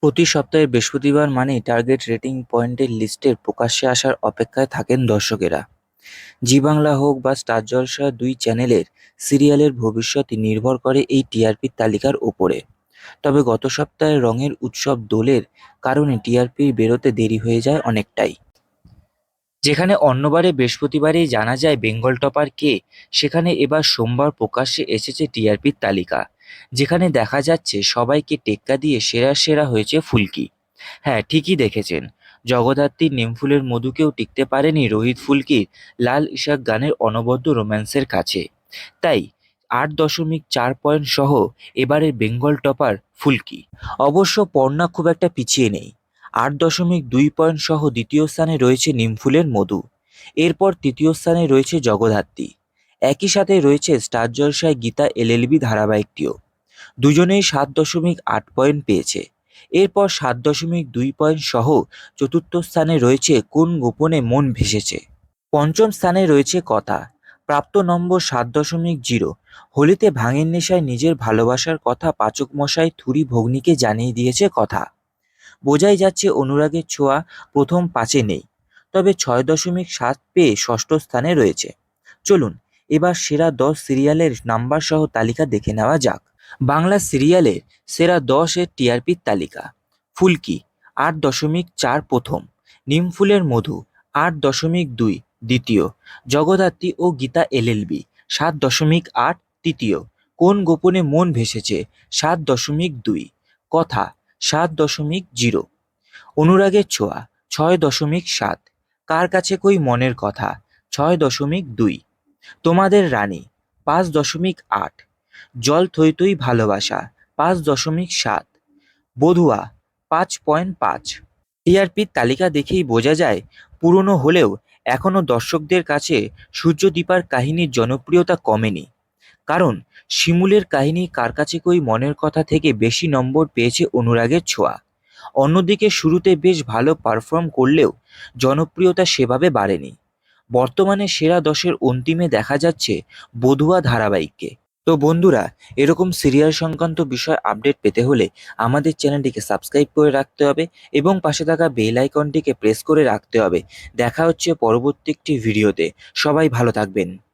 প্রতি সপ্তাহে বৃহস্পতিবার মানেই টার্গেট রেটিং পয়েন্টের লিস্টের প্রকাশ্যে আসার অপেক্ষায় থাকেন দর্শকেরা। জি বাংলা হোক বা স্টার জলসা দুই চ্যানেলের সিরিয়ালের ভবিষ্যৎ নির্ভর করে এই টিআরপির তালিকার ওপরে। তবে গত সপ্তাহে রঙের উৎসব দোলের কারণে টিআরপি বেরোতে দেরি হয়ে যায় অনেকটাই। যেখানে অন্যবারে বৃহস্পতিবারেই জানা যায় বেঙ্গল টপার কে, সেখানে এবার সোমবার প্রকাশ্যে এসেছে টিআরপির তালিকা, যেখানে দেখা যাচ্ছে সবাইকে টেক্কা দিয়ে সেরা সেরা হয়েছে ফুলকি। হ্যাঁ, ঠিকই দেখেছেন, জগদ্ধাত্রীর নিমফুলের মধুকেও টিকতে পারেনি রোহিত ফুলকির লাল ইশাক গানের অনবদ্য রোম্যান্সের কাছে। তাই 8.4 পয়েন্ট সহ এবারের বেঙ্গল টপার ফুলকি। অবশ্য পর্ণা খুব একটা পিছিয়ে নেই, 8.2 পয়েন্ট সহ দ্বিতীয় স্থানে রয়েছে নিমফুলের মধু। এরপর তৃতীয় স্থানে রয়েছে জগদ্ধাত্রী। একই সাথে রয়েছে স্টার জলসায় গীতা এলএলবি ধারাবাহিকটিও। দুজনেই 7.8 পয়েন্ট পেয়েছে। এরপর 7.2 পয়েন্ট সহ চতুর্থ স্থানে রয়েছে কোন গোপনে মন ভেসেছে। পঞ্চম স্থানে রয়েছে কথা, প্রাপ্ত নম্বর 7.0। হোলিতে ভাঙের নেশায় নিজের ভালোবাসার কথা পাচক মশাই থুরি ভগ্নিকে জানিয়ে দিয়েছে কথা। বোঝাই যাচ্ছে অনুরাগের ছোঁয়া প্রথম পাঁচে নেই, তবে 6.7 পেয়ে ষষ্ঠ স্থানে রয়েছে। চলুন এবার সেরা 10 সিরিয়ালের নাম্বার সহ তালিকা দেখে নেওয়া যাক। বাংলা সিরিয়ালের সেরা 10-এর টিআরপির তালিকা। ফুলকি 8.4 প্রথম, নিমফুলের মধু 8.2 দ্বিতীয়, জগদ্ধাত্রী ও গীতা এলএলবি 7.8 তৃতীয়, কোন গোপনে মন ভেসেছে 7.2, কথা 7.0, অনুরাগের ছোঁয়া 6.7, কার কাছে কই মনের কথা 6.2, তোমাদের রানী 5.8, জল থই থই ভালোবাসা 5.7, বধুয়া 5.5। টিআরপির তালিকা দেখেই বোঝা যায় পুরনো হলেও এখনও দর্শকদের কাছে সূর্যদীপার কাহিনীর জনপ্রিয়তা কমেনি। কারণ শিমুলের কাহিনী কার কাছে কই মনের কথা থেকে বেশি নম্বর পেয়েছে অনুরাগের ছোঁয়া। অন্যদিকে শুরুতে বেশ ভালো পারফর্ম করলেও জনপ্রিয়তা সেভাবে বাড়েনি। বর্তমানে সেরা 10-এর অন্তিমে দেখা যাচ্ছে বধুয়া ধারাবাহিককে। তো বন্ধুরা, এরকম সিরিয়াল সংক্রান্ত বিষয় আপডেট পেতে হলে আমাদের চ্যানেলটিকে সাবস্ক্রাইব করে রাখতে হবে এবং পাশে থাকা বেল আইকনটিকে প্রেস করে রাখতে হবে। দেখা হচ্ছে পরবর্তী একটি ভিডিওতে। সবাই ভালো থাকবেন।